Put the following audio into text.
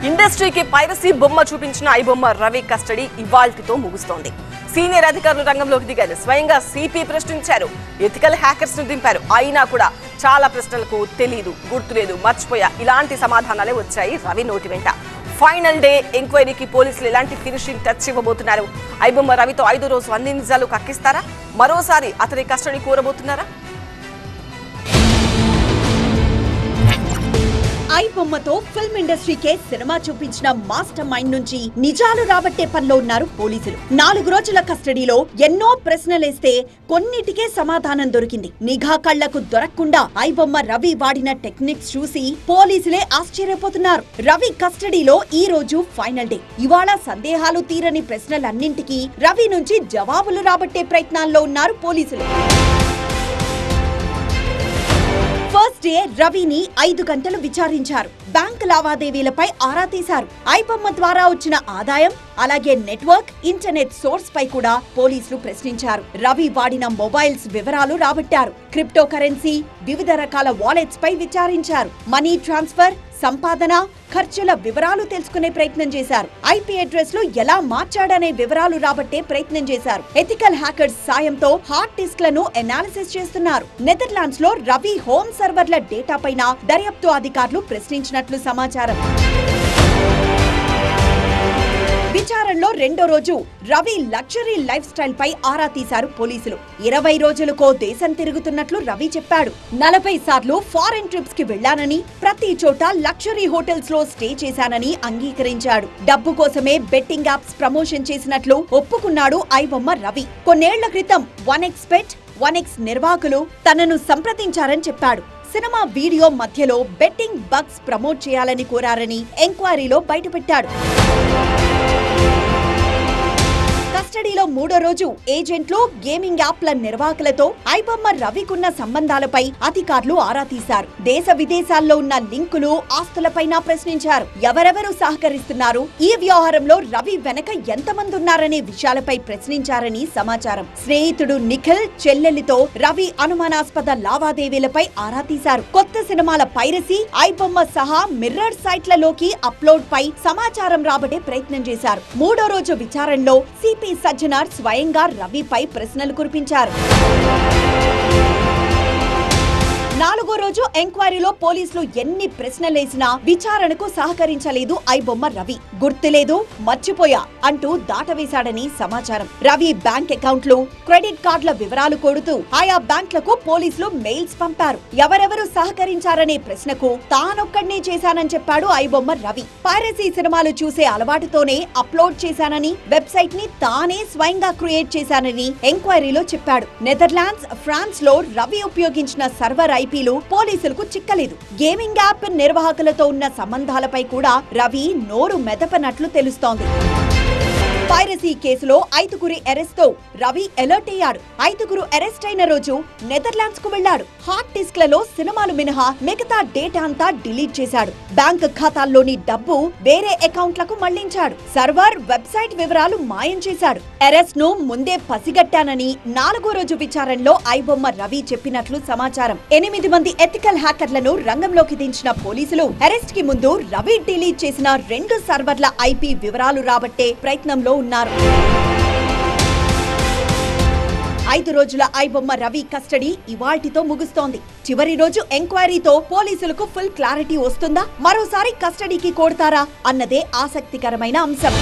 ఇండస్ట్రీకి పైరసీ బొమ్మ చూపించిన ఐబొమ్మ రవి కస్టడీ ఇవాల్టితో ముగుస్తోంది. సీనియర్ అధికారులు రంగంలోకి దిగారు. స్వయంగా సిపి ప్రశ్నించారు. ఎథికల్ హ్యాకర్స్ ను దింపారు. అయినా కూడా చాలా ప్రశ్నలకు తెలీదు, గుర్తులేదు, మర్చిపోయా ఇలాంటి సమాధానాలే వచ్చాయి రవి నోటి వెంట. ఫైనల్ డే ఎంక్వైరీకి పోలీసులు ఎలాంటి ఫినిషింగ్ టచ్ ఇవ్వబోతున్నారు? ఐబొమ్మ రవితో 5వ రోజు అన్ని నిజాలు కక్కిస్తారా? మరోసారి అతని కస్టడీ కోరబోతున్నారా? ఐబొమ్మతో ఫిల్మ్ ఇండస్ట్రీకే సినిమా చూపించిన మాస్టర్ మైండ్ నుంచి నిజాలు రాబట్టే పనిలో ఉన్నారు పోలీసులు. 4 రోజుల కస్టడీలో ఎన్నో ప్రశ్నలేస్తే కొన్నిటికే సమాధానం దొరికింది. నిఘా కళ్లకు దొరకకుండా ఐబొమ్మ రవి వాడిన టెక్నిక్స్ చూసి పోలీసులే ఆశ్చర్యపోతున్నారు. రవి కస్టడీలో ఈ రోజు ఫైనల్ డే. ఇవాళ సందేహాలు తీరని ప్రశ్నలన్నింటికీ రవి నుంచి జవాబులు రాబట్టే ప్రయత్నాల్లో ఉన్నారు పోలీసులు. ఫస్ట్ డే రవిని 5 గంటలు విచారించారు. బ్యాంక్ లావాదేవీలపై ఆరా తీశారు. ఐబొమ్మ ద్వారా వచ్చిన ఆదాయం, అలాగే నెట్వర్క్, ఇంటర్నెట్ సోర్స్ పై కూడా పోలీసులు ప్రశ్నించారు. రవి వాడిన మొబైల్స్ వివరాలు రాబట్టారు. క్రిప్టో కరెన్సీ, వివిధ రకాల వాలెట్స్ పై విచారించారు. మనీ ట్రాన్స్ఫర్, సంపాదన, ఖర్చుల వివరాలు తెలుసుకునే ప్రయత్నం చేశారు. ఐపీ అడ్రస్ లో ఎలా మార్చాడనే వివరాలు రాబట్టే ప్రయత్నం చేశారు. ఎథికల్ హ్యాకర్స్ సాయంతో హార్డ్ డిస్క్ లను అనాలిసిస్ చేస్తున్నారు. నెదర్లాండ్స్ లో రవి హోమ్ సర్వర్ల డేటా పైన దర్యాప్తు అధికారులు ప్రశ్నించినట్లు సమాచారం. విచారణలో 2వ రోజు రవి లగ్జరీ లైఫ్ స్టైల్ పై ఆరా తీశారు పోలీసులు. 20 రోజులకో దేశం తిరుగుతున్నట్లు రవి చెప్పాడు. 40 సార్లు ఫారెన్ ట్రిప్స్ కి వెళ్లానని, ప్రతి చోట లగ్జరీ హోటల్స్ లో స్టే చేశానని అంగీకరించాడు. డబ్బు కోసమే బెట్టింగ్ యాప్స్ ప్రమోషన్ చేసినట్లు ఒప్పుకున్నాడు ఐబొమ్మ రవి. కొన్నేళ్ల క్రితం 1xBet, 1x నిర్వాహకులు తనను సంప్రదించారని చెప్పాడు. సినిమా వీడియో మధ్యలో బెట్టింగ్ బగ్స్ ప్రమోట్ చేయాలని కోరారని ఎంక్వైరీలో బయటపెట్టాడు. కస్టడీలో 3వ రోజు ఏజెంట్లు, గేమింగ్ యాప్ల నిర్వాహకులతో ఐబొమ్మ రవికున్న సంబంధాలపై అధికారులు ఆరా తీశారు. దేశ విదేశాల్లో ఉన్న లింకులు, ఆస్తులపైన ప్రశ్నించారు. ఎవరెవరు సహకరిస్తున్నారు, ఈ వ్యవహారంలో రవి వెనక ఎంతమంది ఉన్నారనే విషయాలపై ప్రశ్నించారని సమాచారం. స్నేహితుడు నిఖిల్, చెల్లెలితో రవి అనుమానాస్పద లావాదేవీలపై ఆరా తీశారు. కొత్త సినిమాల పైరసీ, ఐబొమ్మ సహా మిర్రర్ సైట్లలోకి అప్లోడ్ పై సమాచారం రాబట్టే ప్రయత్నం చేశారు. 3వ రోజు విచారణలో సిపి సజ్జనార్ స్వయంగా రవిపై ప్రశ్నలు కురిపించారు. 4వ రోజు ఎంక్వైరీలో పోలీసులు ఎన్ని ప్రశ్నలేసినా విచారణకు సహకరించలేదు ఐబొమ్మ రవి. గుర్తులేదు, మర్చిపోయా అంటూ దాటవేశాడని సమాచారం. రవి బ్యాంక్ అకౌంట్లు, క్రెడిట్ కార్డుల వివరాలు కొడుతూ ఆయా బ్యాంకులకు పోలీసులు మెయిల్స్ పంపారు. ఎవరెవరు సహకరించారనే ప్రశ్నకు తానొక్కడినే చేశానని చెప్పాడు ఐబొమ్మ రవి. పైరసీ సినిమాలు చూసే అలవాటుతోనే అప్లోడ్ చేశానని, వెబ్సైట్ ని తానే స్వయంగా క్రియేట్ చేశానని ఎంక్వైరీలో చెప్పాడు. నెదర్లాండ్స్, ఫ్రాన్స్ లో రవి ఉపయోగించిన సర్వర్ ఐపీలు పోలీసులకు చిక్కలేదు. గేమింగ్ యాప్ నిర్వాహకులతో ఉన్న సంబంధాలపై కూడా రవి నోరు మెదపనట్లు తెలుస్తోంది. పైరసీ కేసులో 5గురి అరెస్ట్ తో రవి అలర్ట్ అయ్యాడు. 5గురు అరెస్ట్ అయిన రోజు నెదర్లాండ్స్ కు వెళ్లాడు. హార్డ్ డిస్క్లలో సినిమాలు మినహా మిగతా డేటా అంతా డిలీట్ చేశాడు. బ్యాంక్ ఖాతాల్లోని డబ్బు వేరే అకౌంట్లకు మళ్లించాడు. సర్వర్, వెబ్సైట్ వివరాలు మాయం చేశాడు. అరెస్ట్ ను ముందే పసిగట్టానని 4వ రోజు విచారణలో ఐబొమ్మ రవి చెప్పినట్లు సమాచారం. 8 మంది ఎథికల్ హ్యాకర్లను రంగంలోకి దించిన పోలీసులు అరెస్ట్ కి ముందు రవి డిలీట్ చేసిన 2 సర్వర్ల ఐపీ వివరాలు రాబట్టే ప్రయత్నంలో ఉన్నారు. 5 రోజుల ఐబొమ్మ రవి కస్టడీ ఇవాల్టితో ముగుస్తోంది. చివరి రోజు ఎంక్వైరీతో పోలీసులకు ఫుల్ క్లారిటీ వస్తుందా, మరోసారి కస్టడీకి కోడతారా అన్నదే ఆసక్తికరమైన అంశం.